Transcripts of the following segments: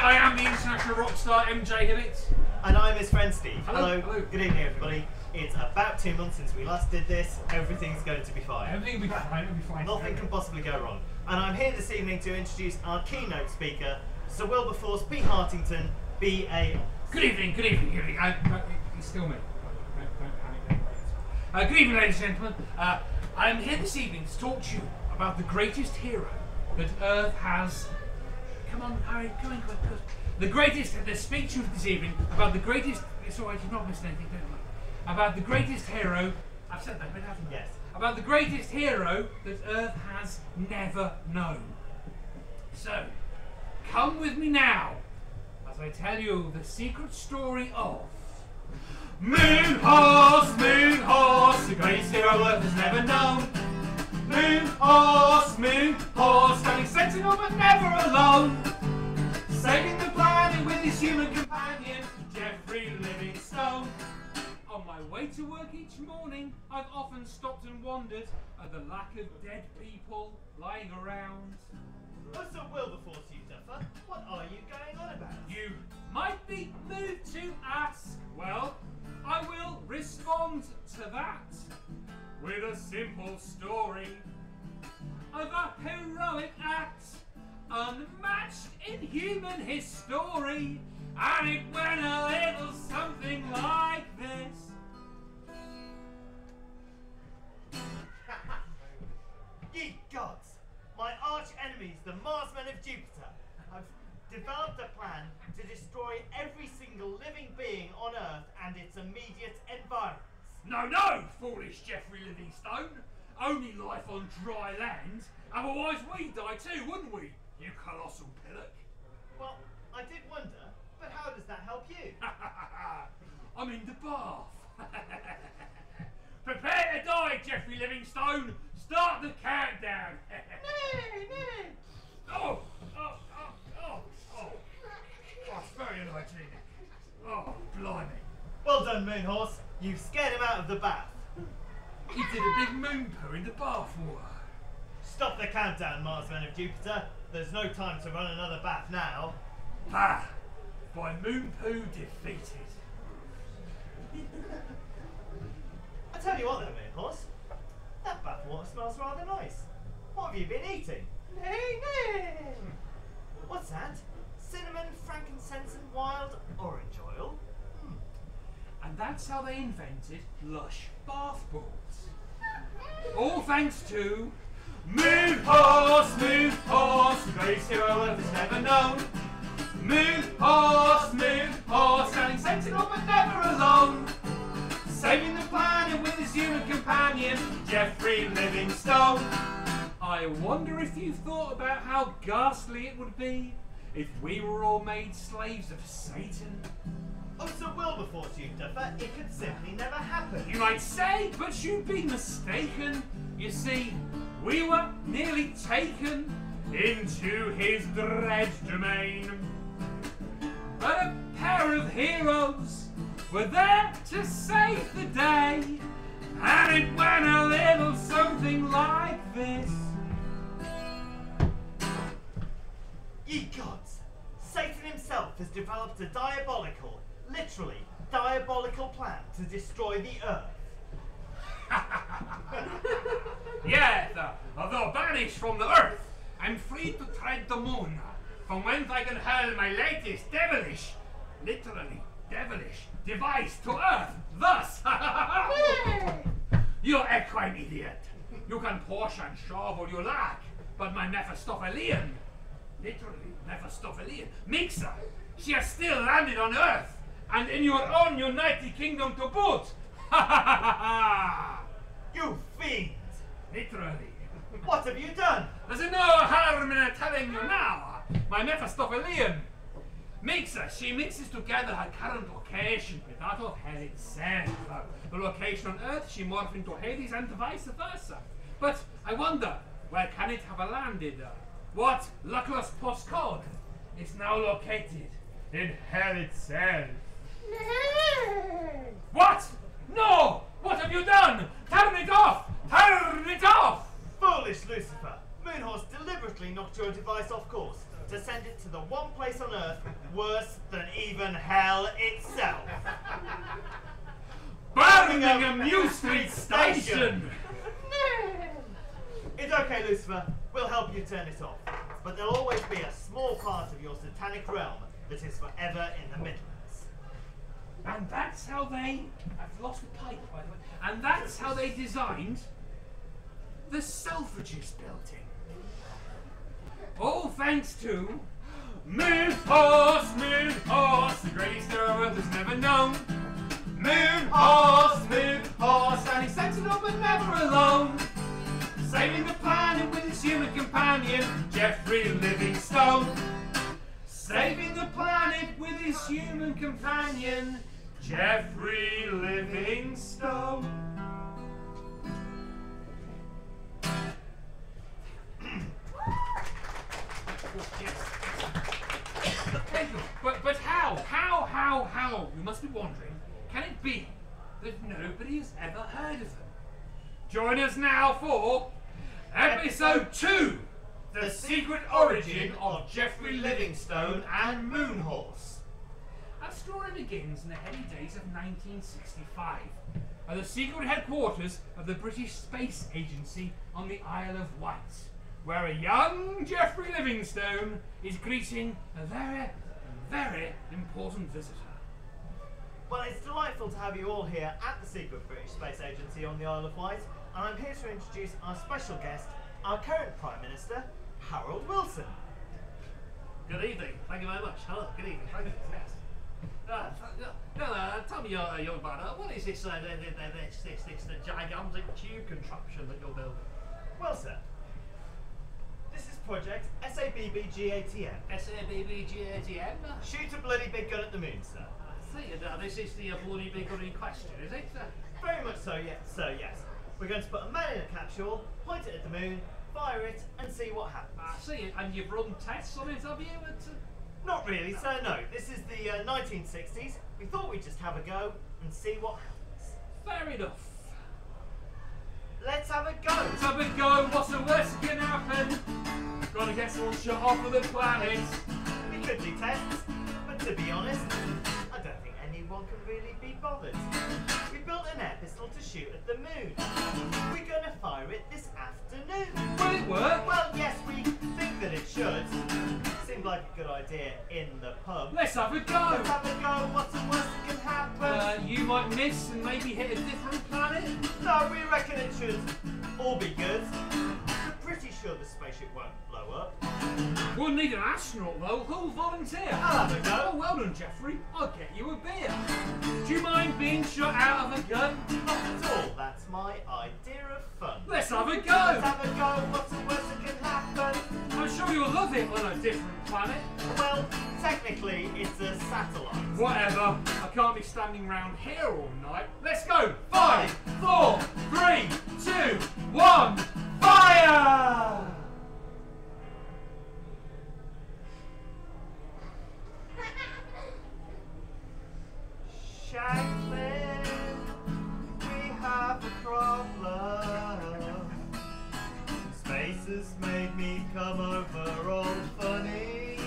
I am the international rock star MJ Hibbett. And I'm his friend Steve. Hello. Good evening, everybody. It's about 2 months since we last did this. Everything's going to be fine. Everything will be fine. It'll be fine. Nothing can possibly go wrong. And I'm here this evening to introduce our keynote speaker, Sir Wilberforce P. Hartington, BA. Good evening. Good evening. Good evening. It's still me. Don't panic. Good evening, ladies and gentlemen. I'm here this evening to talk to you about the greatest hero that Earth has. Come on, Harry. Go in quick. The speech of this evening about the greatest. It's alright. You've not missed anything, don't worry. About the greatest hero. I've said that, but haven't I? Yes. About the greatest hero that Earth has never known. So, come with me now as I tell you the secret story of Moon Horse, the greatest hero Earth has never known. Moon Horse, standing sentinel but never alone, saving the planet with his human companion, Geoffrey Livingstone. On my way to work each morning, I've often stopped and wondered at the lack of dead people lying around. Oh, Sir Wilberforce, you duffer, what are you going on about? You might be moved to ask. Well, I will respond to that with a simple story of a heroic act unmatched in human history, and it went a little something like this. Ye gods! My arch enemies, the Marsmen of Jupiter, have developed a plan to destroy every single living being on Earth and its immediate environs. No, foolish Geoffrey Livingstone. Only life on dry land. Otherwise we'd die too, wouldn't we, you colossal pillock? Well, I did wonder, but how does that help you? I'm in the bath. Prepare to die, Geoffrey Livingstone. Start the countdown. Nay! Oh, it's very unhygienic. Oh, blimey. Well done, Moonhorse. You've scared him out of the bath. He did a big moon poo in the bath water. Stop the countdown, Marsmen of Jupiter. There's no time to run another bath now. Bah! By moon poo defeated. I tell you what though, Moonhorse. That bath water smells rather nice. What have you been eating? Nay! What's that? Cinnamon, frankincense and wild orange oil? And that's how they invented lush bath balls. All thanks to Moon Horse, the greatest hero Earth has never known. Moon Horse, standing sentinel but never alone, saving the planet with his human companion, Geoffrey Livingstone. I wonder if you've thought about how ghastly it would be if we were all made slaves of Satan. Oh, Sir Wilberforce, you duffer, it could simply never happen. You might say, but you'd be mistaken. You see, we were nearly taken into his dread domain. But a pair of heroes were there to save the day, and it went a little something like this. Ye gods! Satan himself has developed a diabolical, literally diabolical plan to destroy the Earth. Yes, though banished from the Earth, I'm free to tread the moon, from whence I can hurl my latest devilish, literally devilish, device to Earth, thus. You equine idiot. You can push and shove all you like, but my Mephistophelian, literally Mephistophelian, Mixer, she has still landed on Earth, and in your own United Kingdom to boot. You fiend! Literally. What have you done? There's no harm in telling you now. My Mephistophelian Mixer, she mixes together her current location with that of hell itself. The location on Earth, she morphs into Hades and vice versa. But I wonder, where can it have landed? What luckless postcode is now located in hell itself? What? No! What have you done? Turn it off! Turn it off! Foolish Lucifer! Moonhorse deliberately knocked your device off course. to send it to the one place on Earth worse than even hell itself. Birmingham New Street Station! It's okay, Lucifer. We'll help you turn it off. But there'll always be a small part of your satanic realm that is forever in the Midlands. And that's how they... I've lost the pipe, by the way. And that's how they designed the Selfridges building. All thanks to Moon Horse, the greatest hero Earth has never known. Moon Horse, and he's sensible but never alone. Saving the planet with his human companion, Jeffrey Livingstone. Saving the planet with his human companion, Jeffrey Livingstone. But how? You must be wondering, can it be that nobody has ever heard of them? Join us now for Episode 2, The Secret Origin of Jeffrey Livingstone and Moonhorse. Our story begins in the heady days of 1965, at the secret headquarters of the British Space Agency on the Isle of Wight, where a young Jeffrey Livingstone is greeting a very, very important visitor. Well, it's delightful to have you all here at the secret British Space Agency on the Isle of Wight, and I'm here to introduce our special guest, our current Prime Minister, Harold Wilson. Good evening. Thank you very much. Hello. Good evening. Thank you. Yes. Tell me, young man, what is this gigantic tube contraption that you're building? Well, sir, this is Project SABBGATM. SABBGATM? Shoot a bloody big gun at the moon, sir. I see. This is the bloody big gun in question, is it? Very much so, yes, sir, yes. We're going to put a man in a capsule, point it at the moon, fire it, and see what happens. I see. And you've run tests on it, have you? Not really, sir, no. This is the 1960s. We thought we'd just have a go and see what happens. Fair enough. Let's have a go. Let's have a go. What's the worst that can happen? Gotta get someone shut off of the planet. We could do tests, but to be honest, I don't think anyone can really be bothered. We built an air pistol to shoot at the moon. We're going to fire it this afternoon. Will it work? Well, yes, we think that it should. Seemed like a good idea in the pub. Let's have a go. Let's have a go. What's the worst that can happen? You might miss and maybe hit a different planet. No, we reckon it should all be good. We're pretty sure the spaceship won't blow up. We'll need an astronaut though. Who'll volunteer? I'll have a go. Oh, well done, Jeffrey. I'll get you a beer. Do you mind being shot out of a gun? Not at all. That's my idea of fun. Let's have a go. Let's have a go. What's the worst that can happen? I'm sure you'll love it on a different planet. Well, technically, it's a satellite. Whatever. I can't be standing around here all night. Let's go. 5, 4, 3, 2, 1. Fire! Shanklin, we have a problem. Space has made me come over all funny.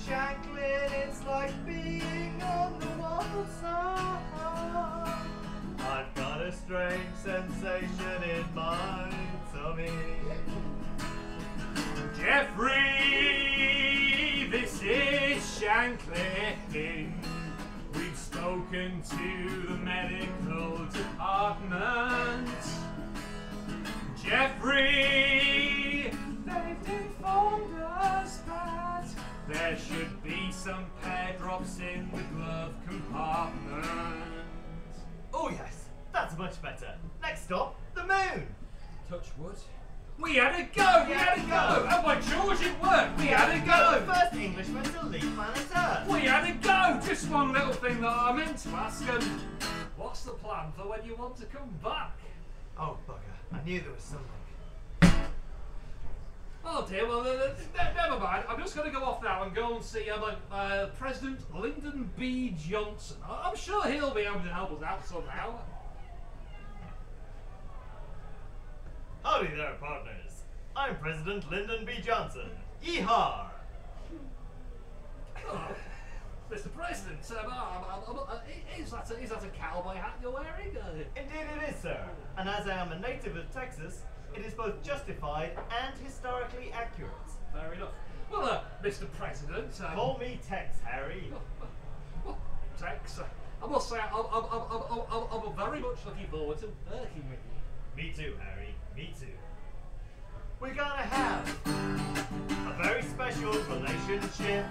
Shanklin, it's like being on the wild side. I've got a strange sensation in my tummy. Jeffrey, this is Shanklin. We've spoken to the medical department. Jeffrey, they've informed us that there should be some pear drops in the glove compartment. Oh yes, that's much better. Next stop, the moon. Touch wood. We had a go! We had a go! Oh my George, it worked! We had a go! The first Englishman to leave planet Earth. We had a go! Just one little thing that I meant to ask him. What's the plan for when you want to come back? Oh bugger, I knew there was something. Oh dear, well, never mind. I'm just going to go off now and go and see President Lyndon B. Johnson. I'm sure he'll be able to help us out somehow. Howdy there, partners. I'm President Lyndon B. Johnson. Yeehaw! Oh, Mr. President, is that a cowboy hat you're wearing? Indeed it is, sir. And as I am a native of Texas, it is both justified and historically accurate. Fair enough. Well, Mr. President... Call me Tex, Harry. Well, Tex, I must say, I'm very much looking forward to working with you. Me too, Harry. Me too. We're gonna have a very special relationship.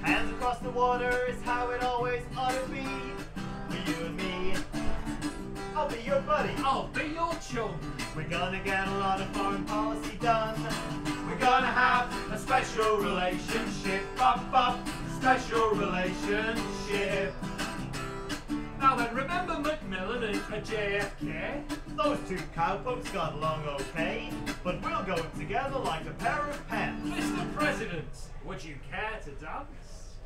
Hands across the water is how it always ought to be. For you and me, I'll be your buddy. I'll be your chum. We're gonna get a lot of foreign policy done. We're gonna have a special relationship. Special relationship. Now then, remember Macmillan and JFK? Those two cowpokes got along okay, but we'll go together like a pair of pants. Mr. President, would you care to dance?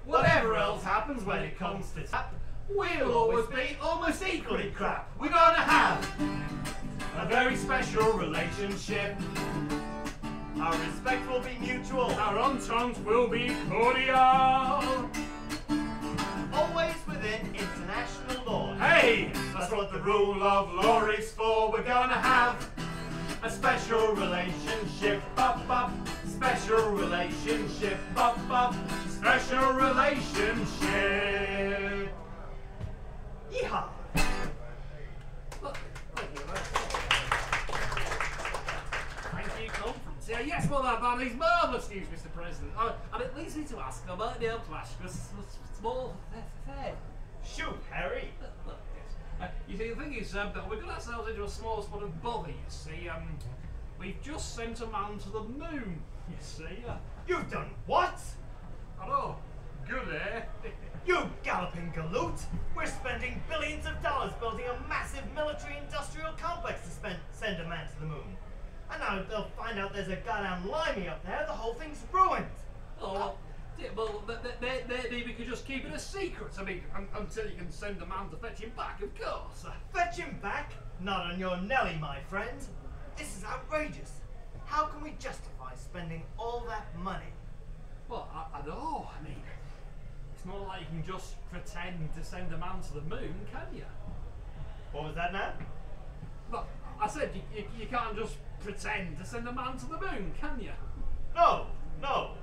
Whatever else happens when it comes to tap, we'll always be almost equally crap. We're gonna have a very special relationship. Our respect will be mutual. Our entente will be cordial. Always within international law. Hey, that's what the rule of law is for. We're gonna have a special relationship. Special relationship. Special relationship. Yeehaw! Thank you, conference. Yes, well, that is marvellous news, Mr. President. And it leads me to ask, I might be able to ask you a small fair. Shoot, Harry! Look, yes. You see, the thing is that we've got ourselves into a small spot of bother, you see. We've just sent a man to the moon, you see. You've done what? I know. Good, eh? You galloping galoot! We're spending billions of dollars building a massive military-industrial complex to send a man to the moon. And now they'll find out there's a goddamn limey up there, the whole thing's ruined! Oh, well, maybe we could just keep it a secret. I mean, until you can send a man to fetch him back, of course. Fetch him back? Not on your Nelly, my friend. This is outrageous. How can we justify spending all that money? Well, I know. I mean, it's not like you can just pretend to send a man to the moon, can you? What was that now? Look, I said you can't just pretend to send a man to the moon, can you? No, no.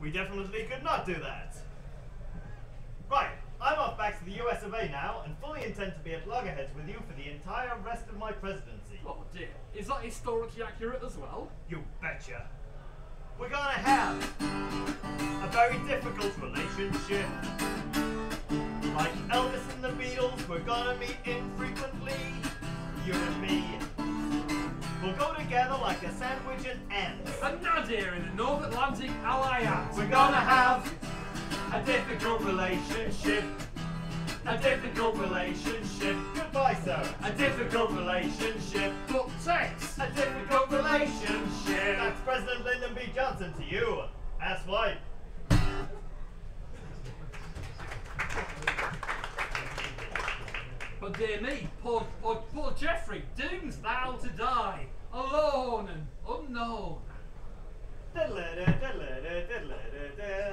We definitely could not do that. Right, I'm off back to the US of A now and fully intend to be at loggerheads with you for the entire rest of my presidency. Oh dear. Is that historically accurate as well? You betcha. We're gonna have a very difficult relationship. Like Elvis and the Beatles, we're gonna meet infrequently. You and me. We'll go together like a sandwich and ants. A nadir in the North Atlantic Alliance. We're gonna have a difficult relationship. A difficult relationship. Goodbye, sir. A difficult relationship. But sex. A difficult relationship. That's President Lyndon B. Johnson to you. Ass wife. But dear me, poor Geoffrey, doomed thou to die, alone and unknown.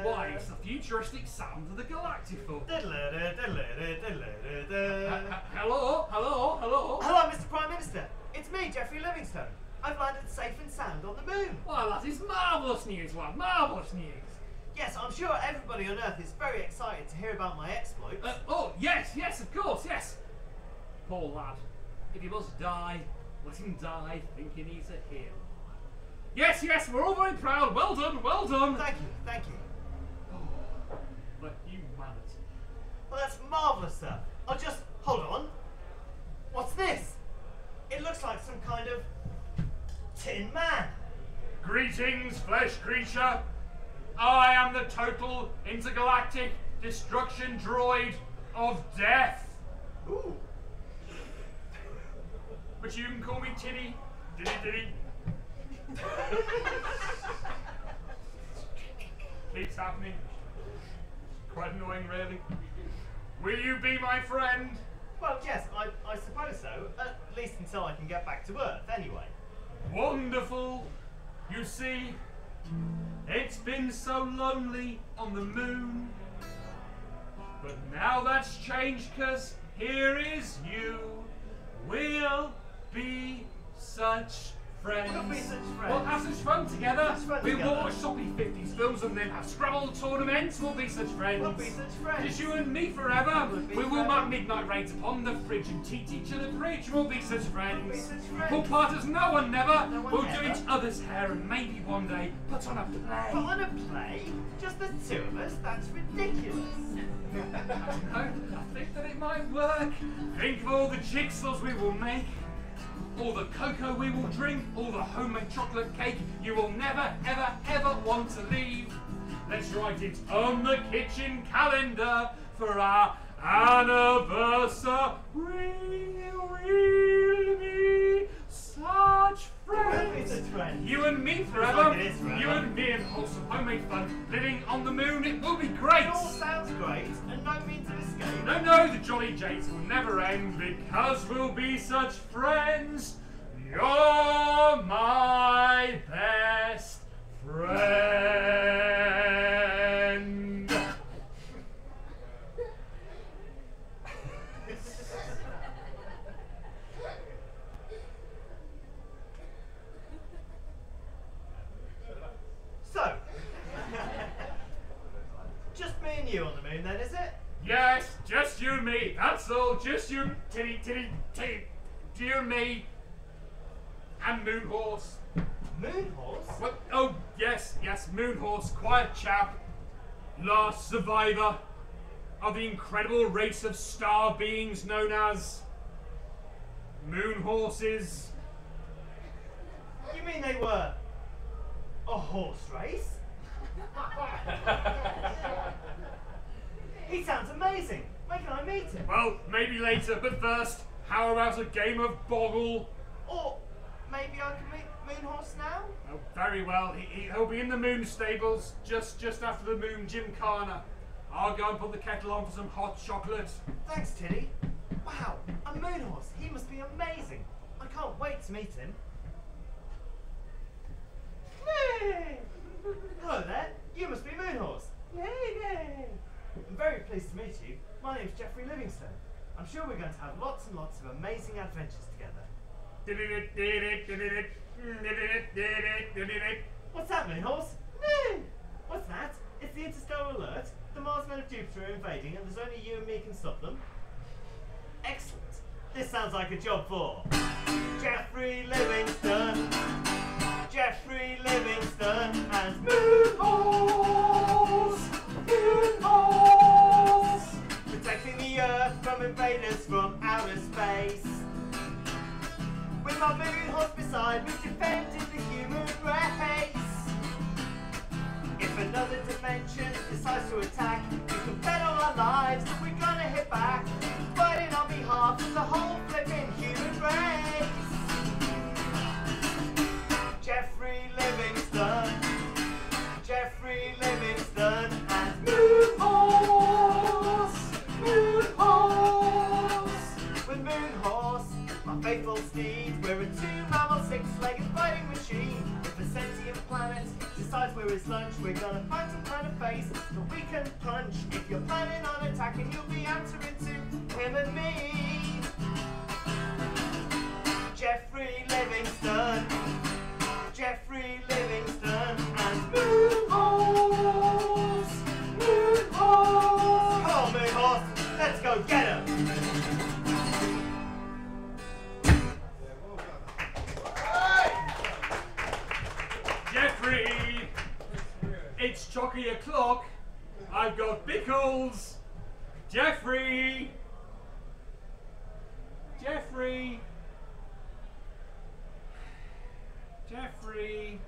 Why, it's the futuristic sound of the Galactiphone. Hello? Hello, Mr. Prime Minister. It's me, Geoffrey Livingstone. I've landed safe and sound on the moon. Well, that is marvellous news, lad, marvellous news. Yes, I'm sure everybody on Earth is very excited to hear about my exploits. Oh, yes, of course, yes. Poor lad. If he must die, let him die thinking he's a hero. Yes, we're all very proud. Well done. Thank you. Oh, the humanity. Well, that's marvellous, sir. I'll just... hold on. What's this? It looks like some kind of... Tin Man. Greetings, flesh creature. I am the total intergalactic destruction droid of death. Ooh. But you can call me Tiddy. Diddy. Keeps happening. Quite annoying, really. Will you be my friend? Well, yes, I suppose so. At least until I can get back to Earth, anyway. Wonderful. You see, it's been so lonely on the moon. But now that's changed, 'cause here is you. We'll be such friends. We'll be such friends. We'll have such fun together. Such fun We together. will watch soppy 50s films and then have Scrabble tournaments. We'll be such friends. We'll be such friends. Just you and me forever. We'll be We will forever. make midnight raids upon the fridge and teach each other bridge. We'll be such friends. We'll be such friends. We'll part as no one never. No one we'll never. do each other's hair and maybe one day put on a play. But on a play? Just the two of us? That's ridiculous. No, I think that it might work. Think of all the jigsaws we will make, all the cocoa we will drink, all the homemade chocolate cake you will never, ever, ever want to leave. Let's write it on the kitchen calendar for our anniversary. We'll be such friends. We'll be such friends. You and me Feels forever. like it is forever. You and me and wholesome homemade fun. Living on the moon, it will be great. It all sounds great, and no means of escape. No, no, the jolly jays will never end because we'll be such friends. You're my best friend. So, just me and you on the moon then, is it? Yes, just you and me. That's all. Just you, titty, titty, titty. You and me. And Moon Horse. Moon horse? What? Oh, yes, yes, Moon Horse. Quiet chap. Last survivor of the incredible race of star beings known as Moon Horses. You mean they were a horse race? He sounds amazing. When can I meet him? Well, maybe later, but first, how about a game of Boggle? Or maybe I can meet Moon Horse now? Oh, very well. He'll be in the Moon stables just after the Moon Gymkhana. I'll go and put the kettle on for some hot chocolate. Thanks, Tiddy. Wow, a Moon Horse. He must be amazing. I can't wait to meet him. Yay! Hello there. You must be Moon Horse. Yay! I'm very pleased to meet you. My name's Jeffrey Livingstone. I'm sure we're going to have lots and lots of amazing adventures together. What's that, Moon Horse? No! What's that? It's the Interstellar Alert. The Marsmen of Jupiter are invading and there's only you and me can stop them. Excellent. This sounds like a job for Jeffrey Livingstone. Jeffrey Livingstone and Moon Horse. Moon Horse. Protecting the Earth from invaders from outer space. With my Moon Horse beside, we've defended the human race. If another dimension decides to attack, we can bet all our lives that we're gonna hit back, fighting on behalf of the whole flipping human race. Jeffrey Livingstone, Jeffrey Livingstone, and Moon Horse, Moon Horse. With Moon Horse, my faithful steed, we're a two-mammal, six-legged fighting machine. If a sentient planet decides we're his lunch, we're gonna find some kind of face that we can punch. If you're planning on attacking, you'll be answering to him and me. Jeffrey Livingstone, Jeffrey Livingstone, and Moon Horse, Moon Horse. Come on, Moon Horse, let's go get him. Jeffrey, it's chocky o'clock. I've got pickles. Jeffrey, Jeffrey, Jeffrey.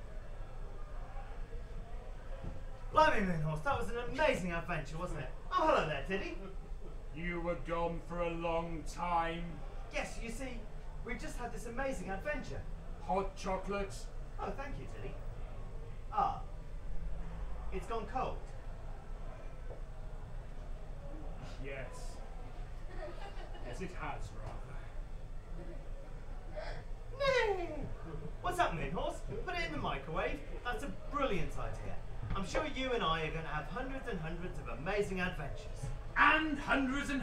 Blimey, Moon Horse, that was an amazing adventure, wasn't it? Oh, hello there, Tiddy. You were gone for a long time. Yes, you see, we just had this amazing adventure. Hot chocolate. Oh, thank you, Tiddy. Ah, it's gone cold. yes. Yes, it has, rather. Nay! What's up, Moonhorse? Put it in the microwave. That's a brilliant idea. I'm sure you and I are going to have hundreds and hundreds of amazing adventures. And hundreds of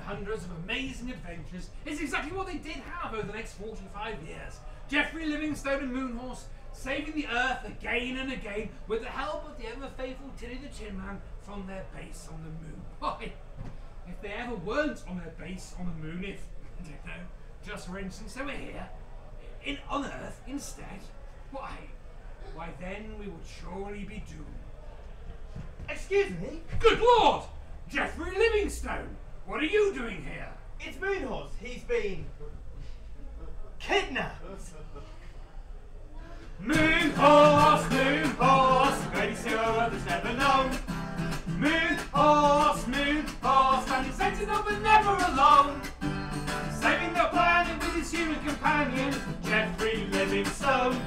amazing adventures is exactly what they did have over the next 45 years. Geoffrey Livingstone and Moonhorse saving the Earth again and again with the help of the ever-faithful Tilly the Tin Man from their base on the moon. Why, if they ever weren't on their base on the moon, if, I don't know, just for instance they were here, on Earth instead, why then we would surely be doomed. Excuse me? Good Lord! Geoffrey Livingstone! What are you doing here? It's Moonhorse. He's been kidnapped. Moonhorse, Moonhorse, greatest hero others never known. Moonhorse, Moonhorse, standing sentinel but never alone. Saving the planet with his human companion, Geoffrey Livingstone.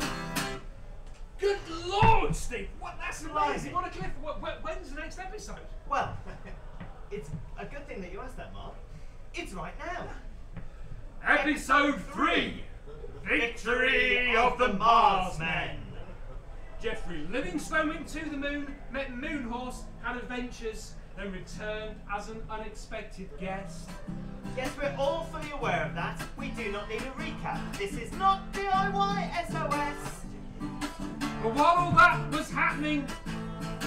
Good Lord, Steve! That's amazing! What a cliff! When's the next episode? Well, it's a good thing that you asked that, Mark. It's right now. Episode 3, Victory of the Marsmen. Geoffrey Livingstone went to the moon, met Moonhorse, had adventures, then returned as an unexpected guest. Yes, we're all fully aware of that. We do not need a recap. This is not DIY SOS. But while all that was happening,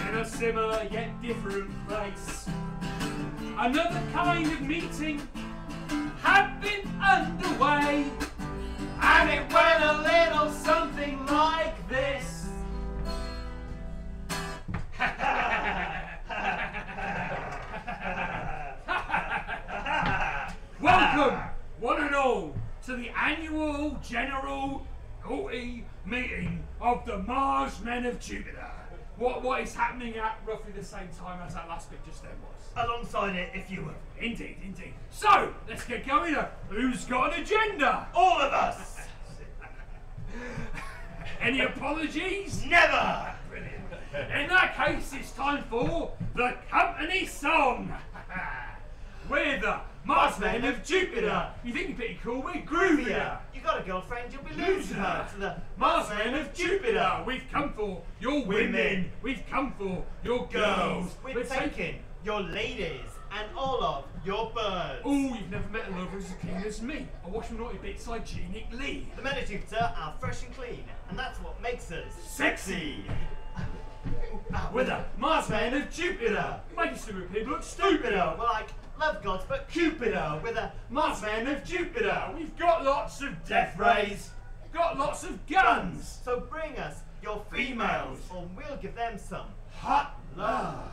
in a similar yet different place, another kind of meeting had been underway, And it went a little something like this. Welcome, one and all, to the annual General meeting of the Marsmen of Jupiter. What is happening at roughly the same time as that last bit just then was. Alongside it, if you will. Indeed, indeed. So, let's get going. Who's got an agenda? All of us. Any apologies? Never. Brilliant. In that case, it's time for the company song. We're the Marsmen of Jupiter. You think you're pretty cool? We're groovier. You got a girlfriend, you'll be losing her to the Marsmen of Jupiter. We've come for your women. We've come for your girls. We're taking your ladies and all of your birds. Oh, you've never met a lover as clean as me. I wash my naughty bits hygienically. The men of Jupiter are fresh and clean, and that's what makes us Sexy. We're the Marsmen of Jupiter. Making stupid people look stupider. We're like love gods, but Cupido with a Marsmen of Jupiter. We've got lots of death rays. Got lots of guns. So bring us your females, or we'll give them some Hot love.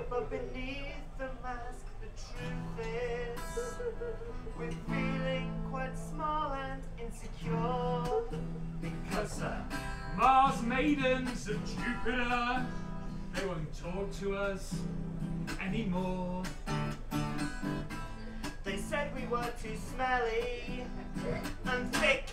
But beneath the mask, the truth is, we're feeling quite small and insecure. Because Mars maidens of Jupiter, they won't talk to us anymore. They said we were too smelly and thick,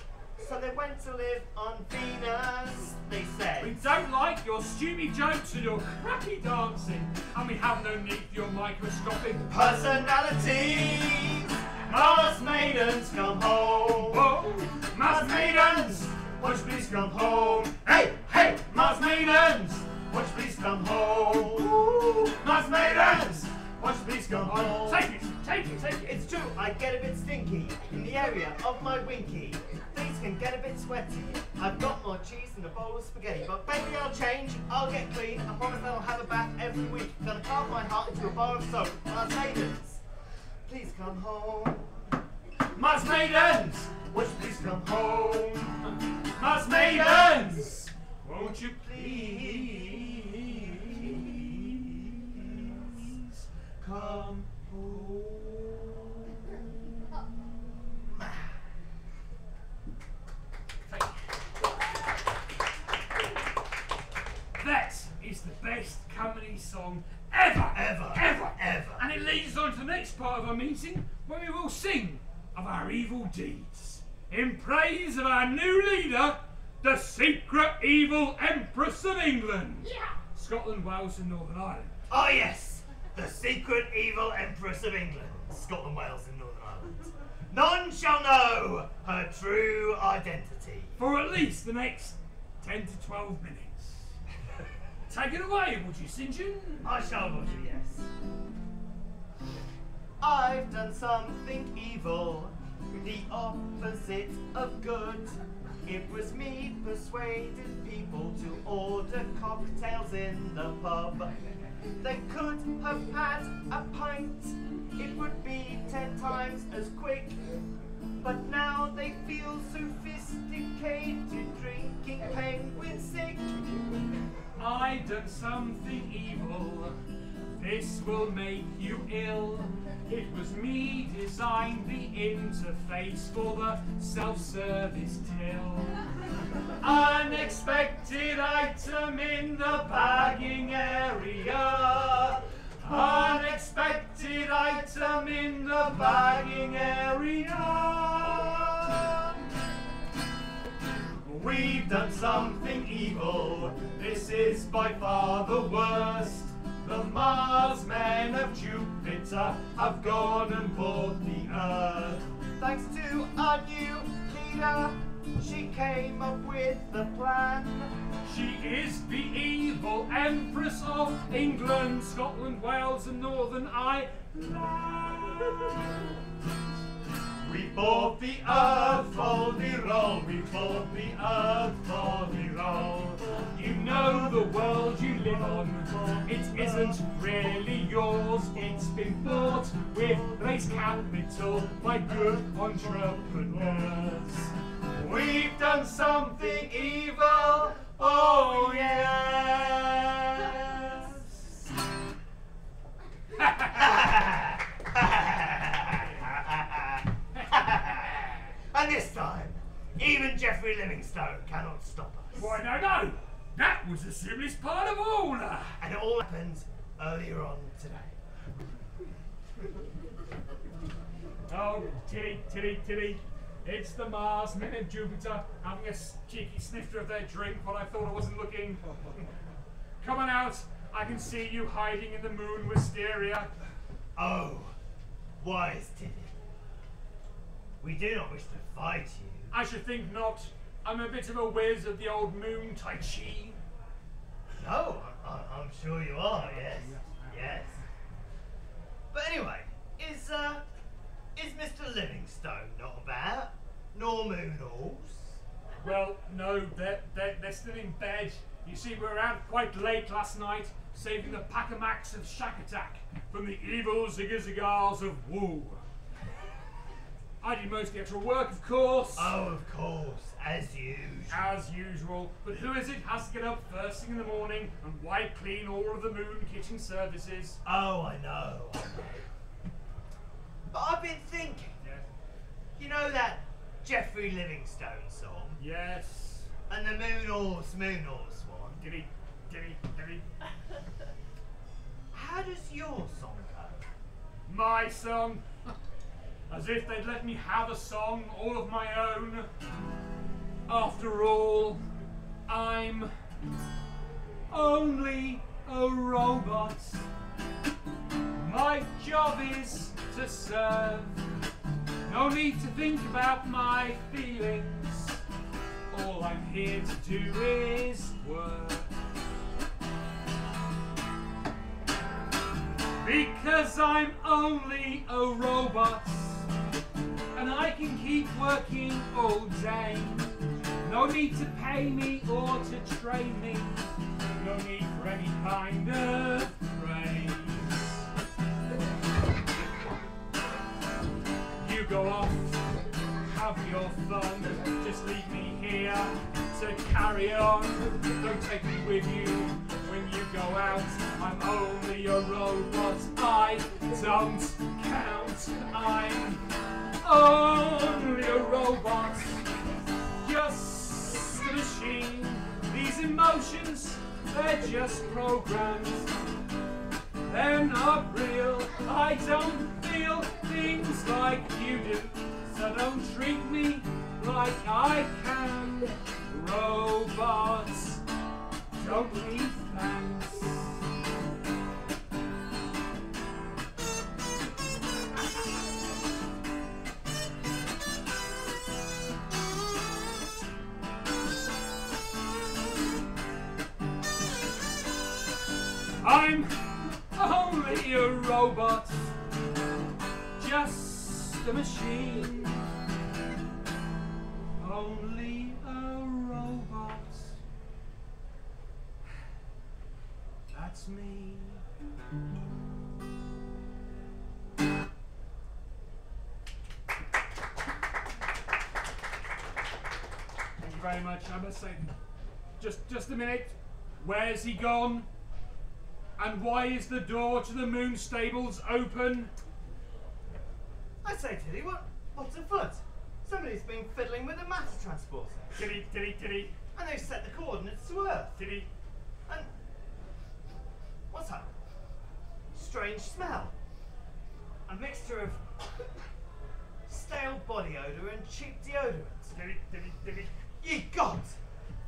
so they went to live on Venus, they said. We don't like your stupid jokes and your crappy dancing, and we have no need for your microscopic Personalities! Mars maidens, come home! Whoa, Mars maidens, Won't you please come home? hey, hey, Mars maidens, Won't you please come home? Mars maidens, Won't you please come home? take it, take it, take it. It's true, I get a bit stinky in the area of my winky. Things can get a bit sweaty. I've got more cheese than a bowl of spaghetti, but baby, I'll change, I'll get clean. I promise that I'll have a bath every week. Gonna carve my heart into a bar of soap. Mars maidens, please come home. Mars maidens, Won't you please come home? Mars maidens, won't you Please come home. That is the best company song ever, Ever. ever, Ever. And it leads us on to the next part of our meeting, where we will sing of our evil deeds in praise of our new leader, the secret evil Empress of England. Yeah. Scotland, Wales, and Northern Ireland. Oh yes, secret evil Empress of England, Scotland, Wales and Northern Ireland. None shall know her true identity. For at least the next 10 to 12 minutes. Take it away, would you, St. John? I shall, would you, yes. I've done something evil, the opposite of good. It was me persuaded people to order cocktails in the pub. They could have had a pint, it would be 10 times as quick. But now they feel sophisticated, drinking penguin sick. I've done something evil, this will make you ill. It was me designed the interface for the self-service till. Unexpected item in the bagging area. Unexpected item in the bagging area. We've done something evil, this is by far the worst. The Mars men of Jupiter have gone and bought the Earth. Thanks to our new leader, she came up with the plan. She is the evil Empress of England, Scotland, Wales and Northern Ireland. We bought the Earth for the roll. We bought the Earth for the roll. You know the world you live on, it isn't really yours. It's been bought with race capital by good entrepreneurs. We've done something evil. Oh yes. And this time, even Geoffrey Livingstone cannot stop us. Why, no, that was the simplest part of all. And it all happened earlier on today. Oh, Tilly, it's the Mars men of Jupiter having a cheeky snifter of their drink while I thought I wasn't looking. Come on out, I can see you hiding in the moon wisteria. Oh, wise Tilly. We do not wish to fight you. I should think not. I'm a bit of a whiz of the old moon Tai Chi. No, I'm sure you are, yes. Yes. But anyway, is Mr. Livingstone not about? Nor Moonals? Well, no, they're still in bed. You see, we were out quite late last night, saving the Pacamax of Shack Attack from the evil Zigazigars of Woo. I did most of the extra work, of course. Oh, of course, as usual. As usual. But who is it has to get up first thing in the morning and wipe clean all of the moon kitchen services? Oh, I know. But I've been thinking. Yes. You know that Geoffrey Livingstone song? Yes. And the Moonals one? Dilly. How does your song go? My song. As if they'd let me have a song all of my own. After all, I'm only a robot. My job is to serve. No need to think about my feelings. All I'm here to do is work. Because I'm only a robot. And I can keep working all day. No need to pay me or to train me. No need for any kind of praise. You go off, have your fun. Just leave me here to carry on. Don't take me with you when you go out. I'm only a robot. I don't count. I'm only a robot, just a machine. These emotions, they're just programs. They're not real. I don't feel things like you do. So don't treat me like I can. Robots don't need thanks. I'm only a robot, just a machine. Only a robot. That's me. Thank you very much. I must say, just a minute. Where's he gone? And why is the door to the moon stables open? I say, Tilly, what's afoot? Somebody's been fiddling with the matter transporter. Tilly. And they've set the coordinates to Earth. Tilly. And what's that? Strange smell. A mixture of stale body odour and cheap deodorant. Tilly. Ye gods!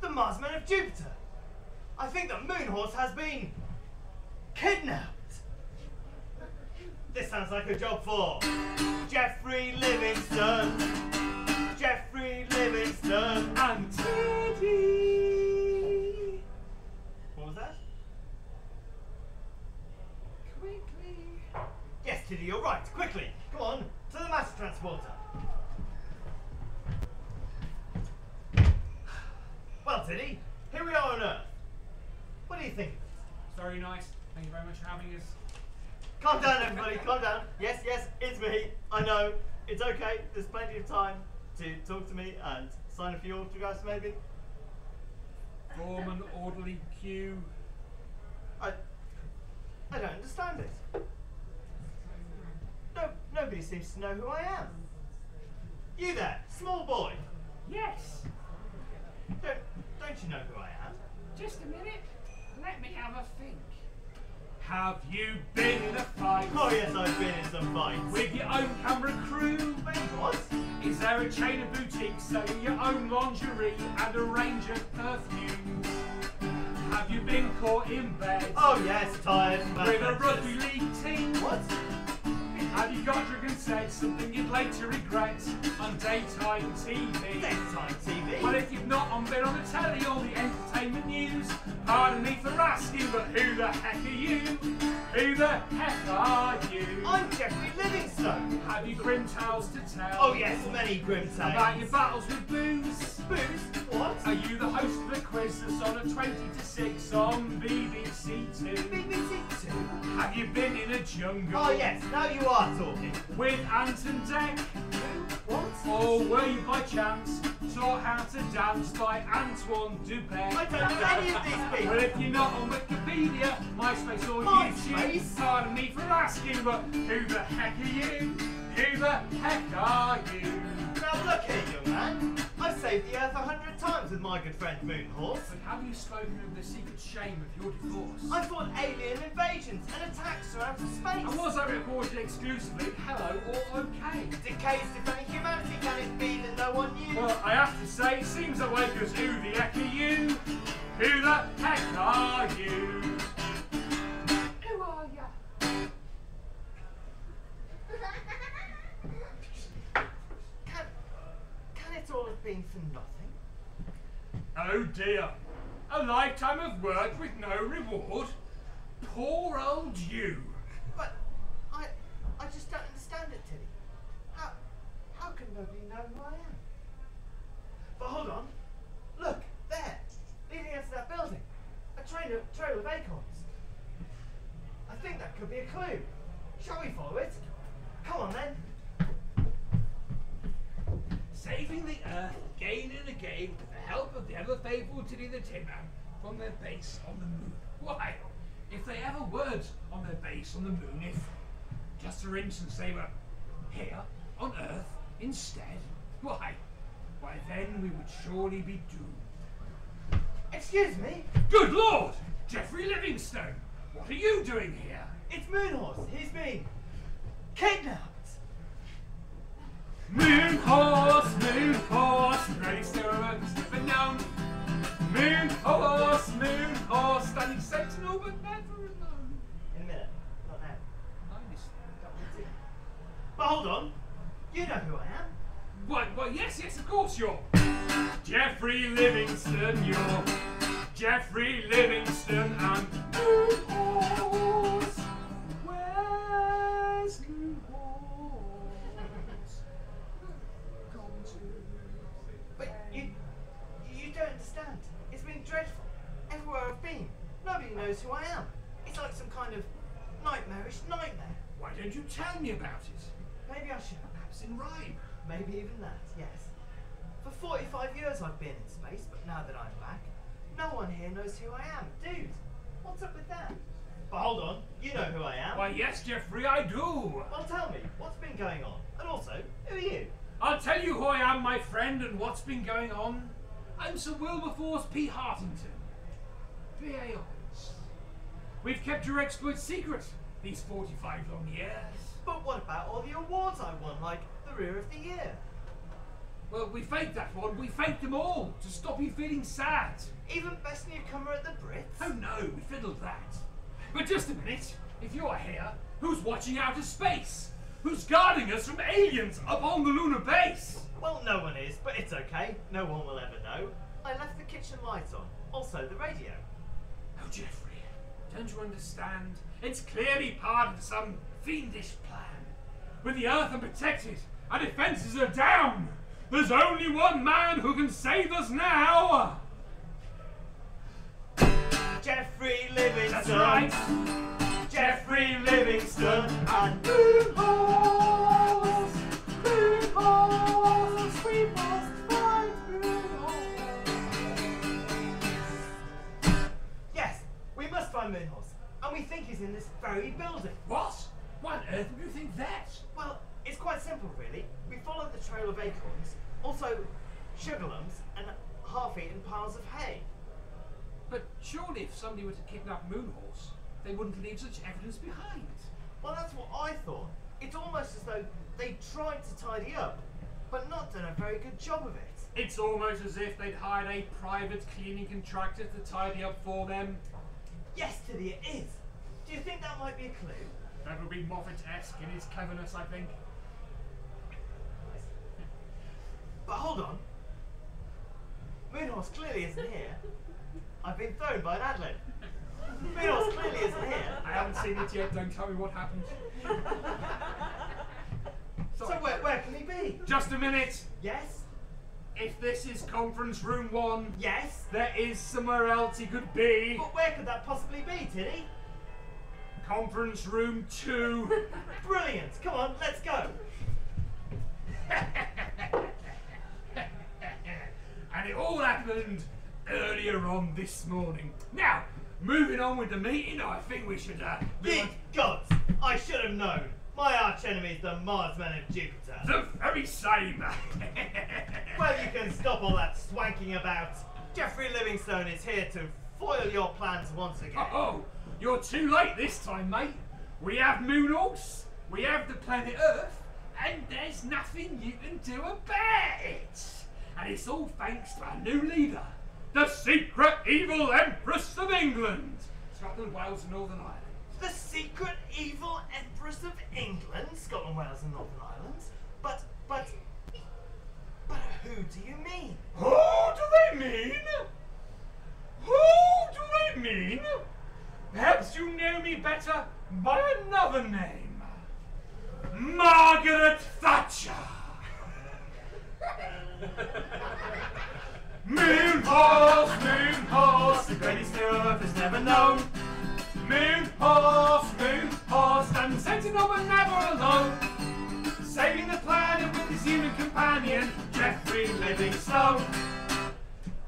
The Marsman of Jupiter! I think the Moon Horse has been kidnapped! This sounds like a job for Jeffrey Livingston! Jeffrey Livingston! And Teddy! What was that? Quickly. Yes, Tiddy, you're right. Quickly! Come on, to the matter transporter! Well, Tiddy, here we are on Earth. What do you think of it? It's very nice. Thank you very much for having us. Calm down, everybody, calm down. Yes, it's me. I know. It's okay. There's plenty of time to talk to me and sign a few autographs, maybe. Form an orderly queue. I don't understand it. Nobody seems to know who I am. You there, small boy. Yes. Don't you know who I am? Just a minute. Let me have a think. Have you been in a fight? Oh yes, I've been in some fights. With your own camera crew? Wait, what? Is there a chain of boutiques selling your own lingerie and a range of perfumes? Have you been caught in bed? Oh yes, tired. With a rugby league team? What? Have you got drunk and said something you'd later regret on daytime TV? Daytime TV? Well, if you've not been on the telly or the entertainment news, pardon me for asking, but who the heck are you? Who the heck are you? I'm Jeffrey Livingstone. Have you grim tales to tell? Oh yes, many grim tales. About your battles with booze? Booze? What? Are you the host of a quiz that's on at 20 to 6 on BBC Two? BBC Two? Have you been in a jungle? Oh yes, now you are talking. With Ant and Dec? What? Or were you by chance taught how to dance by Antoine Dupet? I don't know any of these people. Well, if you're not on Wikipedia, MySpace or MySpace? YouTube, pardon me for asking, but who the heck are you? Who the heck are you? Now look here, young man. I've saved the Earth 100 times with my good friend Moon Horse. But have you spoken of the secret shame of your divorce? I fought alien invasions and attacks from outer space. And was I reported exclusively hello or okay? Decades defending humanity, can it be that no one knew? Well, I have to say, it seems that way, because who the heck are you? Who the heck are you? Who are ya? Can it all have been for nothing? Oh dear. A lifetime of work with no reward? Poor old you. But I just don't understand it, Tilly. How can nobody know who I am? But hold on. Look, there, leading us to that building. A trail of acorns. I think that could be a clue. Shall we follow it? Come on then. Saving the Earth again and again with the help of the ever-faithful Tiddy the Tin Man from their base on the moon. Why, if they ever were on their base on the moon, if, just for instance, they were here on Earth instead, why then we would surely be doomed. Excuse me? Good Lord! Jeffrey Livingstone! What are you doing here? It's Moon Horse. He's been kidnapped. Moon horse, ready still sniffing down. Moon horse, standing sentinel but never alone. In a minute, not now. I missed that. But hold on. You know who I am. Well, yes, of course you're Jeffrey Livingston, you're Jeffrey Livingston and Moon horse. don't you tell me about it? Maybe I should. Perhaps in rhyme. Maybe even that, yes. For 45 years I've been in space, but now that I'm back, no one here knows who I am. Dude, what's up with that? But hold on, you know who I am. Why, yes, Geoffrey, I do. Well, tell me, what's been going on? And also, who are you? I'll tell you who I am, my friend, and what's been going on. I'm Sir Wilberforce P. Hartington. B.A. Odds. We've kept your exploit secret these 45 long years. But what about all the awards I won, like the Rear of the Year? Well, we faked that one. We faked them all to stop you feeling sad. Even Best Newcomer at the Brits? Oh no, we fiddled that. But just a minute. If you're here, who's watching outer space? Who's guarding us from aliens up on the lunar base? Well, no one is, but it's okay. No one will ever know. I left the kitchen lights on. Also the radio. Oh, Geoffrey, don't you understand? It's clearly part of some fiendish plan. With the Earth unprotected, our defences are down. There's only one man who can save us now. Geoffrey Livingston. That's right. Jeffrey Livingston and Moonhorse, Moonhorse, we must find Moonhorse. Yes, we must find Moonhorse, and we think he's in this very building. What? Why on earth would you think that? Well, it's quite simple, really. We followed the trail of acorns, also sugar lumps and half-eaten piles of hay. But surely if somebody were to kidnap Moonhorse, they wouldn't leave such evidence behind. Well, that's what I thought. It's almost as though they tried to tidy up, but not done a very good job of it. It's almost as if they'd hired a private cleaning contractor to tidy up for them. Yes, Tiddy, it is. Do you think that might be a clue? That would be Moffat-esque in his cleverness, I think. But hold on. Moonhorse clearly isn't here. I've been thrown by an ad-lib. Moonhorse clearly isn't here. I haven't seen it yet, don't tell me what happened. So where can he be? Just a minute. Yes? If this is conference room 1, Yes? there is somewhere else he could be. But where could that possibly be, Tiddy? Conference room 2. Brilliant! Come on, let's go! And it all happened earlier on this morning. Now, moving on with the meeting, I think we should Ye gods! I should have known! My arch-enemy is the Marsmen of Jupiter. the very same. Well, you can stop all that swanking about. Jeffrey Livingstone is here to foil your plans once again. Oh, you're too late this time, mate. We have Moonhorse, we have the planet Earth, and there's nothing you can do about it. And it's all thanks to our new leader, the secret evil Empress of England, Scotland, Wales, and Northern Ireland. The secret evil Empress of England, Scotland, Wales and Northern Ireland? But who do you mean? Who do they mean? Who do they mean? Perhaps you know me better by another name. Margaret Thatcher. Moonhorse, Moonhorse, the greatest Earth has never known. Moonhorse, Moonhorse, and sentinel but never alone. Saving the planet with his human companion, Jeffrey Livingstone.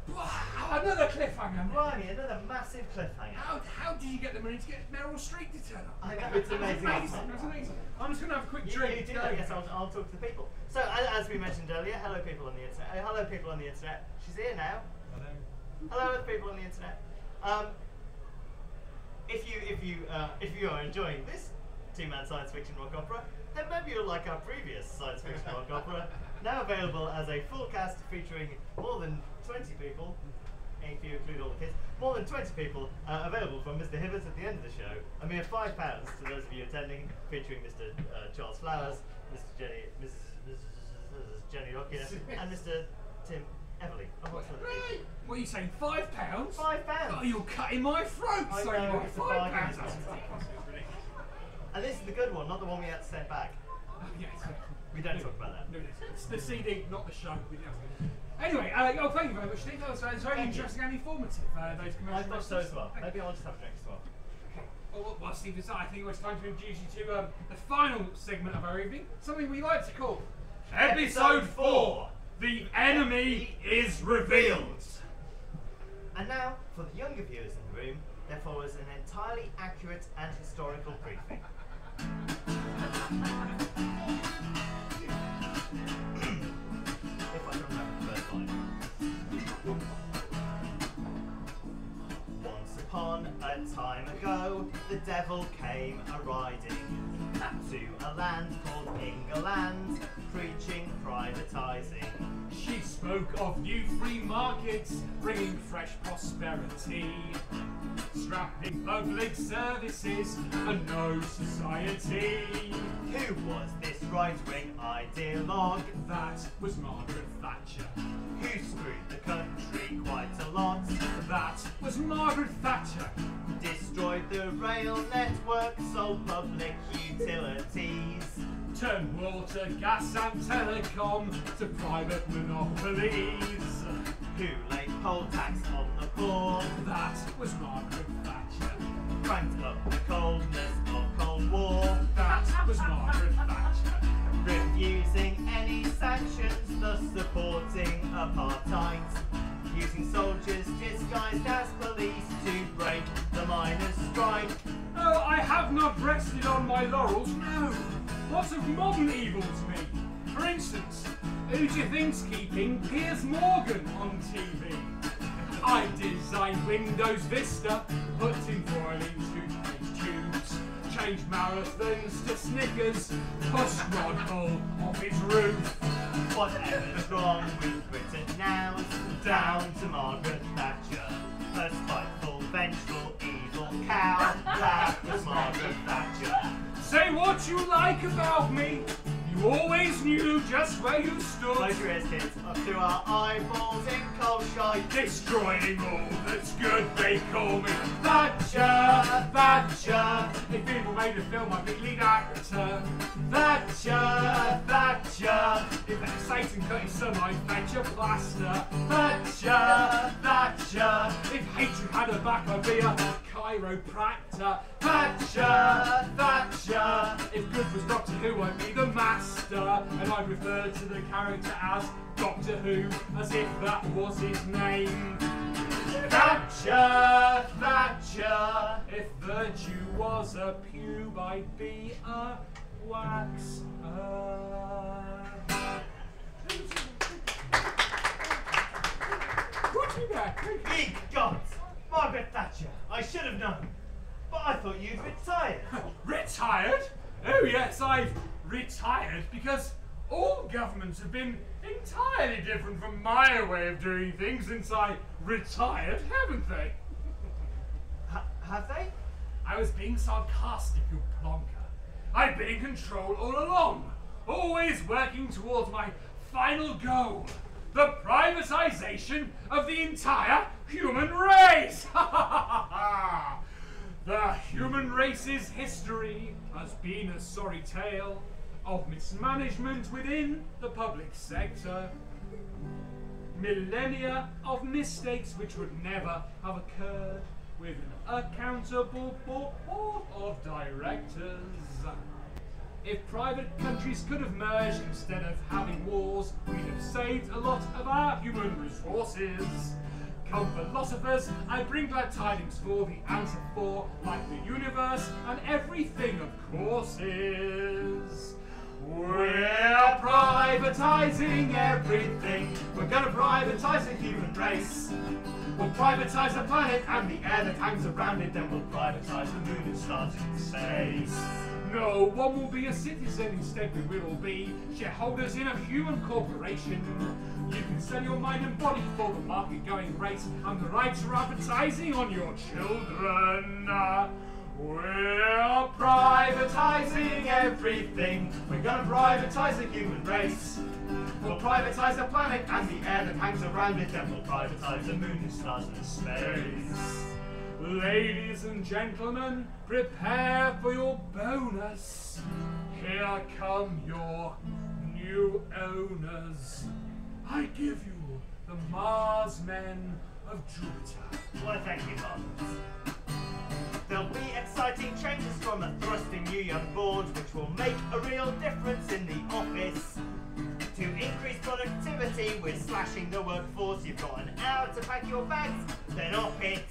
Wow, another cliffhanger. Blimey, another massive cliffhanger. How did you get the money to get Meryl Streep to turn up? I know, it's amazing. It's amazing. I'm just going to have a quick You drink. do that, yes, I'll talk to the people. So, as we mentioned earlier, hello people on the internet. Hello people on the internet. She's here now. Hello people on the internet. If you are enjoying this two-man science fiction rock opera, then maybe you'll like our previous science fiction rock opera, now available as a full cast featuring more than 20 people, if you include all the kids, more than 20 people, available from Mr. Hibbert at the end of the show, a mere £5 to those of you attending, featuring Mr. Charles Flowers, Mrs. Jenny Lockyer, and Mr. Tim Everly. Really? What are you saying, £5? £5. Oh, you're cutting my throat, I so know, you want it's a £5? bargain, That's isn't it? ridiculous. And this is the good one, not the one we had to send back. Oh, yes. We don't talk about that. No, it's the CD, not the show. Anyway, thank you very much, Steve. That was very Thank you. interesting and informative. Those I commercial thought so as well. Thank you. Maybe I'll just have a drink as well. Well, Steve, I think it's time to introduce you to the final segment of our evening, something we like to call Episode 4, The Enemy is Revealed. And now, for the younger viewers in the room, there follows an entirely accurate and historical briefing. If I can remember the first line. Once upon a time ago, the devil came a-riding to a land called England, preaching privatising. She spoke of new free markets, bringing fresh prosperity, scrapping public services and no society. Who was this right-wing ideologue? That was Margaret Thatcher. Who screwed the country quite a lot? That was Margaret Thatcher. Destroyed the rail network, sold public utilities. Turned water, gas and telecom to private monopolies. Who laid poll tax on the poor? That was Margaret Thatcher. Cranked up the coldness of Cold War. That was Margaret Thatcher. Refusing any sanctions, thus supporting apartheid. Using soldiers disguised as police to break the miners' strike. Oh, I have not rested on my laurels, no. Lots of modern evils, me. For instance, who do you think's keeping Piers Morgan on TV? I designed Windows Vista, put in foil in toothpaste tubes, changed marathons to Snickers, pushed Rod Hull off his roof. Whatever's wrong with Britain now's down to Margaret Thatcher. A spiteful, vengeful, evil cow. That was Margaret Thatcher. Say what you like about me, you always knew just where you stood. Motorists hit up to our eyeballs in coal shite. Destroying all that's good, they call me Thatcher, Thatcher. If people made a film, I'd be lead actor. Thatcher, Thatcher. If Satan cut his son, I'd fetch a plaster. Thatcher, Thatcher. If hatred had a back, I'd be a chiropractor. Thatcher, Thatcher. If good was Doctor Who, I'd be the master. And I'd refer to the character as Doctor Who, as if that was his name. Thatcher, Thatcher. If virtue was a pube, I'd be a wax Put me back. Ye gods! Margaret Thatcher, I should have known. But I thought you'd retired. Retired? Oh yes, I've retired because all governments have been entirely different from my way of doing things since I retired, haven't they? Have they? I was being sarcastic, you plonker. I've been in control all along, always working towards my final goal, the privatization of the entire human race! The human race's history has been a sorry tale of mismanagement within the public sector. Millennia of mistakes which would never have occurred with an accountable board of directors. If private countries could have merged instead of having wars, we'd have saved a lot of our human resources. Come philosophers, I bring glad tidings, for the answer for, like the universe and everything of course is. We're privatizing everything. We're gonna privatize the human race. We'll privatize the planet and the air that hangs around it. Then we'll privatize the moon and stars in space. No one will be a citizen, instead we will all be shareholders in a human corporation. You can sell your mind and body for the market-going race and the right to advertising on your children. We're privatizing everything. We're gonna privatize the human race. We'll privatize the planet and the air that hangs around it. Then we'll privatize the moon and stars in space. Ladies and gentlemen, prepare for your bonus. Here come your new owners. I give you the Mars Men of Jupiter. Well, thank you, Margaret. There'll be exciting changes from a thrusting new young board, which will make a real difference in the office. To increase productivity, we're slashing the workforce. You've got an hour to pack your bags, then off it.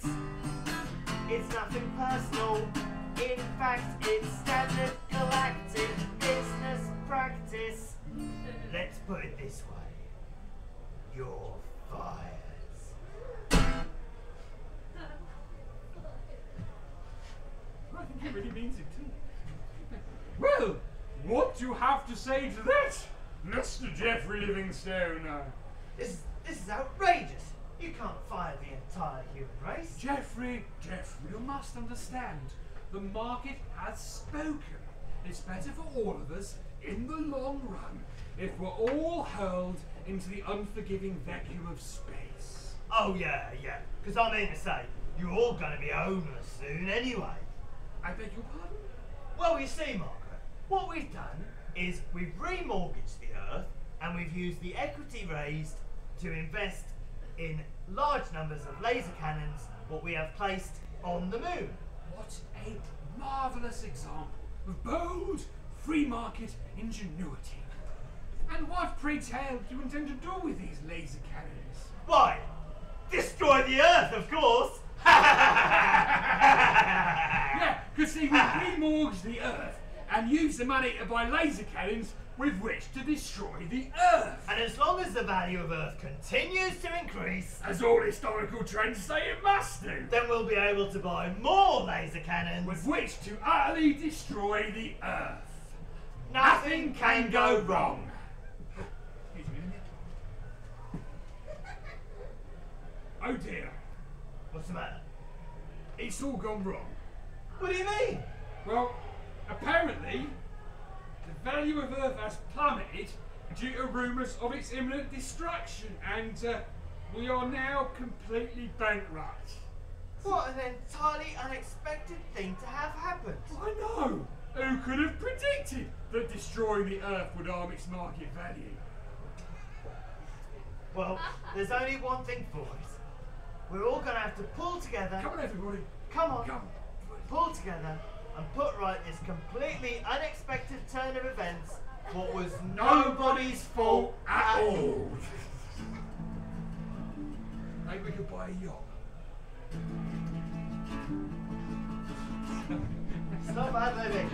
It's nothing personal. In fact, it's standard galactic business practice. Let's put it this way. You're fired. I think he really means it too. Well, what do you have to say to that, Mr. Geoffrey Livingstone? This is outrageous. You can't fire the entire human race. Geoffrey, you must understand. The market has spoken. It's better for all of us, in the long run, if we're all hurled into the unforgiving vacuum of space. Oh yeah. Because I mean to say, you're all going to be homeless soon anyway. I beg your pardon? Well, you see, Margaret, what we've done is we've remortgaged the Earth and we've used the equity raised to invest in large numbers of laser cannons, what we have placed on the moon. What a marvellous example of bold, free market ingenuity. And what, pray tell, do you intend to do with these laser cannons? Why? Destroy the Earth, of course! Yeah, because see, we remortgaged the Earth and used the money to buy laser cannons with which to destroy the Earth. And as long as the value of Earth continues to increase, As all historical trends say it must do, then we'll be able to buy more laser cannons. with which to utterly destroy the Earth. Nothing can go wrong. Excuse me a minute. Oh dear, What's the matter? it's all gone wrong. What do you mean? Well, apparently, the value of Earth has plummeted due to rumours of its imminent destruction, and we are now completely bankrupt. What an entirely unexpected thing to have happened. I know! Who could have predicted that destroying the Earth would harm its market value? Well, there's only one thing for it. We're all going to have to pull together. Come on, everybody. Come on. Come. Pull together and put right this completely unexpected turn of events, what was nobody's fault at all. Maybe we could buy a yacht. It's not bad living.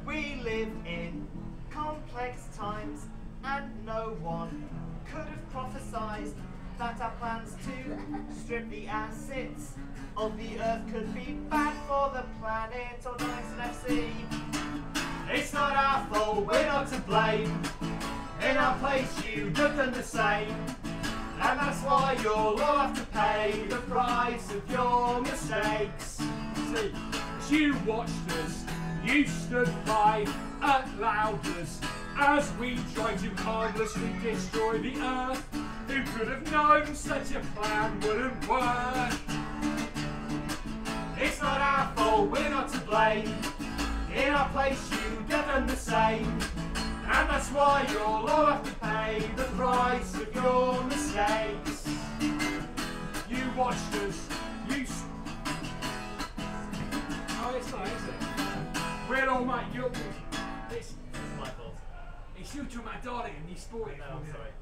We live in complex times, and no one could have prophesied that our plans to strip the assets of the Earth could be bad for the planet or nice and FC. It's not our fault, we're not to blame. In our place you'd have done the same. And that's why you'll all have to pay the price of your mistakes. See, as you watched us, you stood by and allowed us as we tried to harmlessly destroy the Earth. Who could have known such a plan wouldn't work? It's not our fault, we're not to blame. In our place you'd have done the same. And that's why you'll all have to pay the price of your mistakes. You watched us, Oh, it's not, is it? We're all mate, It's my fault. it's you two, my darling, and you spoiled it No, for I'm me. sorry.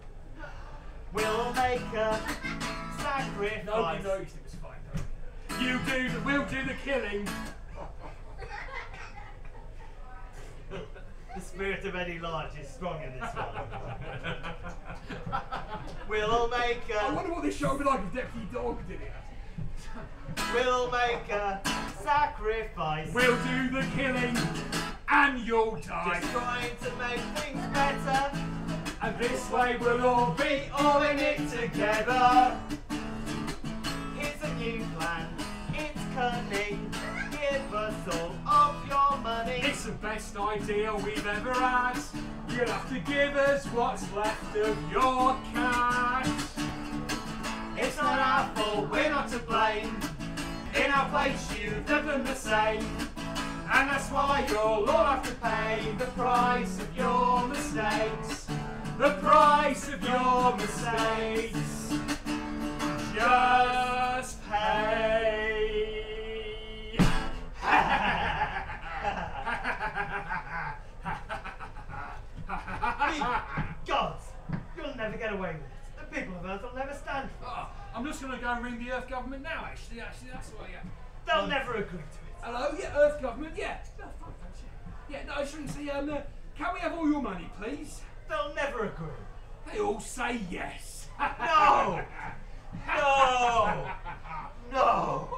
We'll make a sacrifice. Nobody noticed it was fine, though. We'll do the killing. The spirit of Eddie Large is strong in this one. We'll all make I wonder what this show would be like if Deputy Dog did it. We'll make a sacrifice. We'll do the killing, and you'll die. Just trying to make things better. And this way we'll all be all in it together. Here's a new plan. It's cunning. Give us all of your money. It's the best idea we've ever had. You'll have to give us what's left of your cash. It's not our fault, we're not to blame. In our place you've done the same. And that's why you'll all have to pay the price of your mistakes. The price of your mistakes. Just pay. just going to go and ring the Earth government now, actually, that's why, yeah. They'll never agree to it. Hello, yeah, Earth government, yeah. No, fine, thanks, yeah. Yeah, no, I was trying to say, can we have all your money, please? They'll never agree. They all say yes. No! No! No!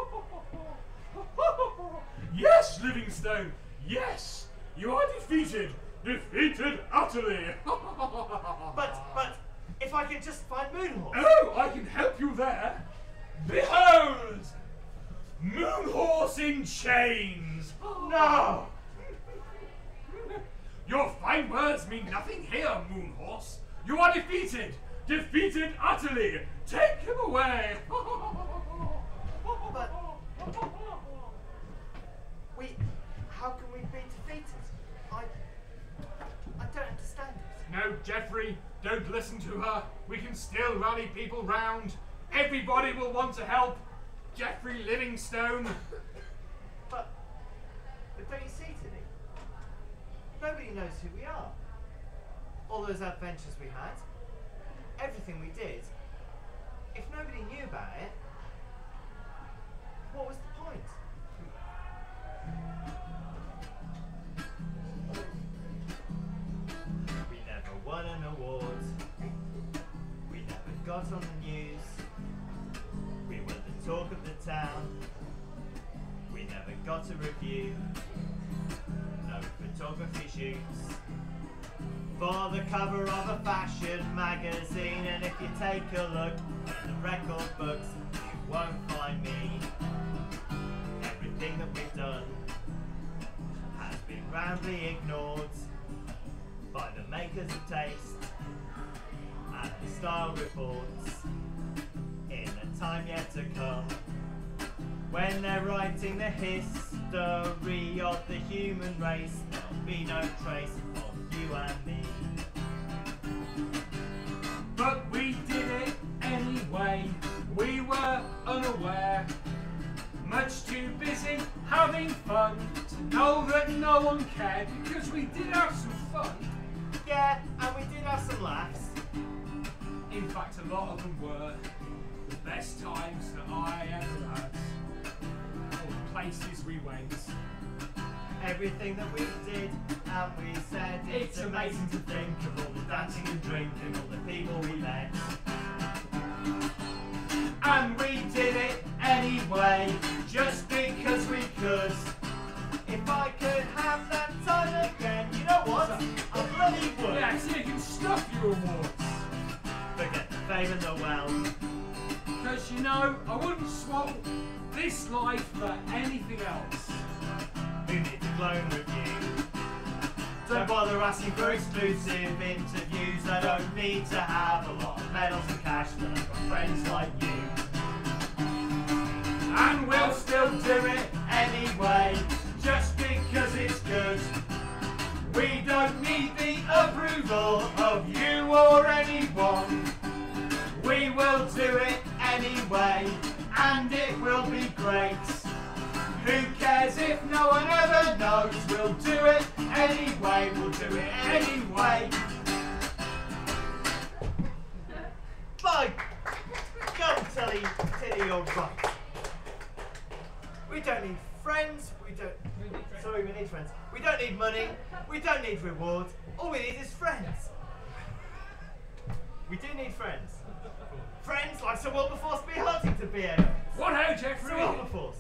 Yes, Livingstone, yes! You are defeated! Defeated utterly! But, if I could just find Moonhorse. Oh, I can help you there! Behold! Moonhorse in chains! No! Your fine words mean nothing here, Moonhorse. You are defeated! Defeated utterly! Take him away! But how can we be defeated? I don't understand it. No, Geoffrey, don't listen to her. We can still rally people round. Everybody will want to help. Geoffrey Livingstone. But don't you see, Tilly? Nobody knows who we are. All those adventures we had, everything we did. If nobody knew about it, what was the point? We never won an award. We never got on the news. We were the talk of the town. We never got a review. No photography shoots. For the cover of a fashion magazine, and if you take a look in the record books, you won't find me. Everything that we've done has been roundly ignored by the makers of taste and the style reports. In a time yet to come, when they're writing the history of the human race, there'll be no trace of you and me. But we did it anyway. We were unaware, much too busy having fun to know that no one cared, because we did have some fun. Yeah, and we did have some laughs. In fact, a lot of them were the best times that I ever had. All the places we went. Everything that we did and we said, it's amazing to think of all the dancing and drinking, all the people we met. And we did it anyway, just because we could. If I could have that time again, you know what? I bloody would. Yeah, so you can stuff your awards. Forget the fame and the wealth. Because, you know, I wouldn't swap this life for anything else. Who needs a glowing review? Don't bother asking for exclusive interviews. I don't need to have a lot of medals and cash, but I've got friends like you. And we'll still do it anyway, just because it's good. We don't need the approval of you or anyone. We will do it anyway, and it will be great. Who cares if no one ever knows? We'll do it anyway, we'll do it anyway. By God, Tilly, you're right. We don't need friends, we need friends. We don't need money, we don't need reward. All we need is friends. We do need friends. Friends like Sir Wilberforce B. Huntington, B.A. What ho, Geoffrey? Sir Wilberforce.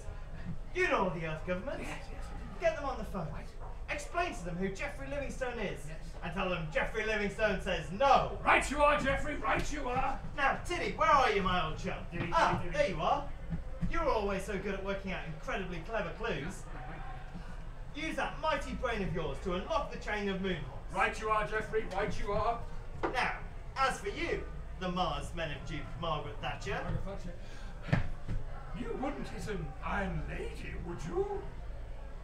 You know the Earth government. Yes. Get them on the phone. Explain to them who Geoffrey Livingstone is. Yes. And tell them Geoffrey Livingstone says no. Right you are, Geoffrey, right you are. Now, Tiddy, where are you, my old chum? There you are. You're always so good at working out incredibly clever clues. Use that mighty brain of yours to unlock the chain of Moonhorse. Right you are, Geoffrey, right you are. Now, as for you, the Mars men of Duke Margaret Thatcher. You wouldn't hit an Iron Lady, would you?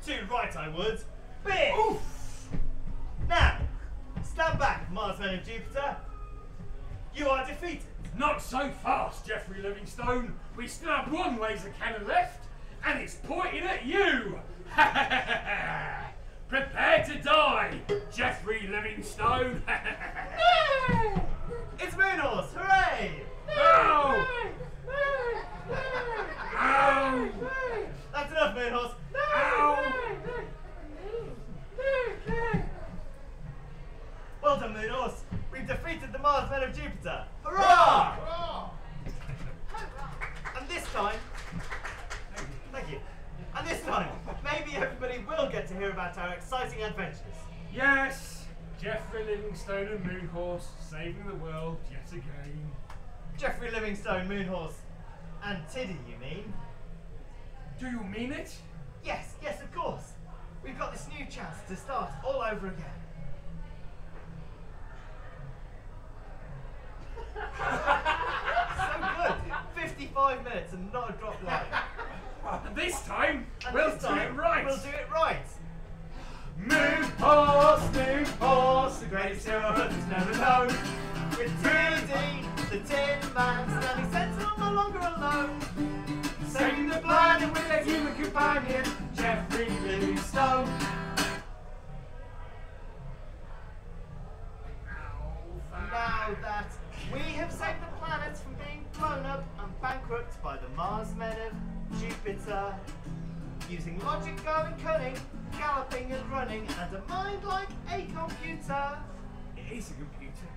Too right I would. Big! Oof! Now, stand back, Mars men of Jupiter. You are defeated. Not so fast, Geoffrey Livingstone. We still have one laser cannon left, and it's pointing at you! Prepare to die, Geoffrey Livingstone! It's Moonhorse! Hooray! No! Marsmen of Jupiter. Hurrah! And this time, thank you. And this time, maybe everybody will get to hear about our exciting adventures. Yes, Geoffrey Livingstone and Moonhorse saving the world yet again. Geoffrey Livingstone, Moonhorse, and Tiddy, you mean? Do you mean it? Yes, yes, of course. We've got this new chance to start all over again. So good. 55 minutes and not a drop line. And this time, And we'll this do time, it right. We'll do it right. Moonhorse, the greatest hero that's never known. With Tiddy, the Tin Man, standing sentinel no longer alone. Saving the planet with a human companion, Geoffrey Livingstone. Now that we have saved the planet from being blown up and bankrupt by the Marsmen of Jupiter, using logic, go and cunning, galloping and running, and a mind like a computer. It is a computer.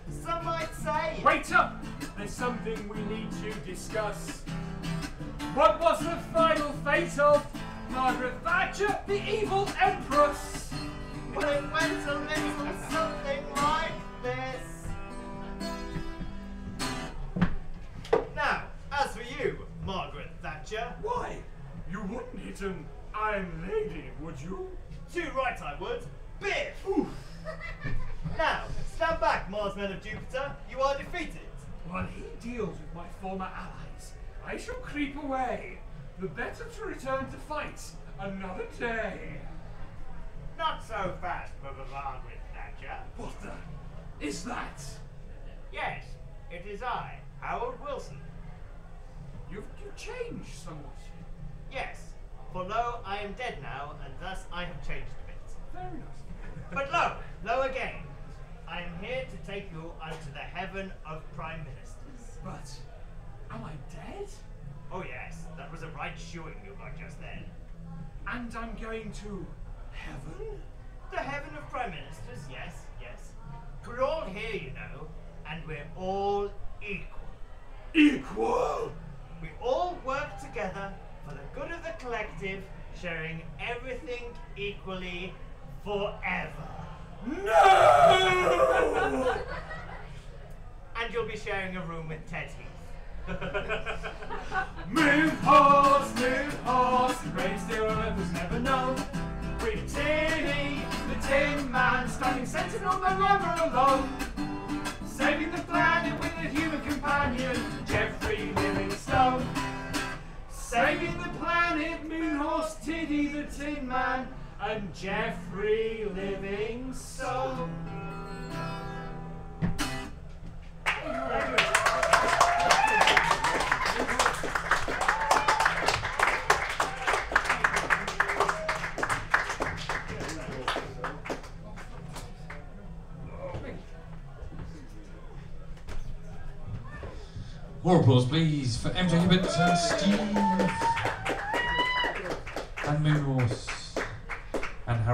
Some might say. Wait up! There's something we need to discuss. What was the final fate of Margaret Thatcher, the evil empress? Well, it went a little something like this. Now, as for you, Margaret Thatcher. Why? You wouldn't hit an iron lady, would you? Too right I would. Biff! Oof. Now, stand back, Marsmen of Jupiter. You are defeated. While he deals with my former allies, I shall creep away. The better to return to fight another day. Not so fast, Margaret Thatcher. What the is that? Yes, it is I, Harold Wilson. You've changed somewhat. Yes, for lo, I am dead now, and thus I have changed a bit. Very nice. But lo again, I am here to take you unto the heaven of prime ministers. But am I dead? Oh yes, that was a right shoeing you got just then. And I'm going to heaven? The heaven of prime ministers, yes, yes. We're all here, you know, and we're all equal. Equal? We all work together for the good of the collective, sharing everything equally forever. No! And you'll be sharing a room with Ted Heath. Moonhorse, the greatest hero that was never known. With Tiddy, the Tin Man, standing sentinel no longer alone. Saving the planet with a human companion, Geoffrey Livingstone. Saving the planet, Moonhorse, Tiddy, the Tin Man, and Geoffrey Livingstone. More applause, please, for MJ Hibbert and Steve and Moonhorse and Harold.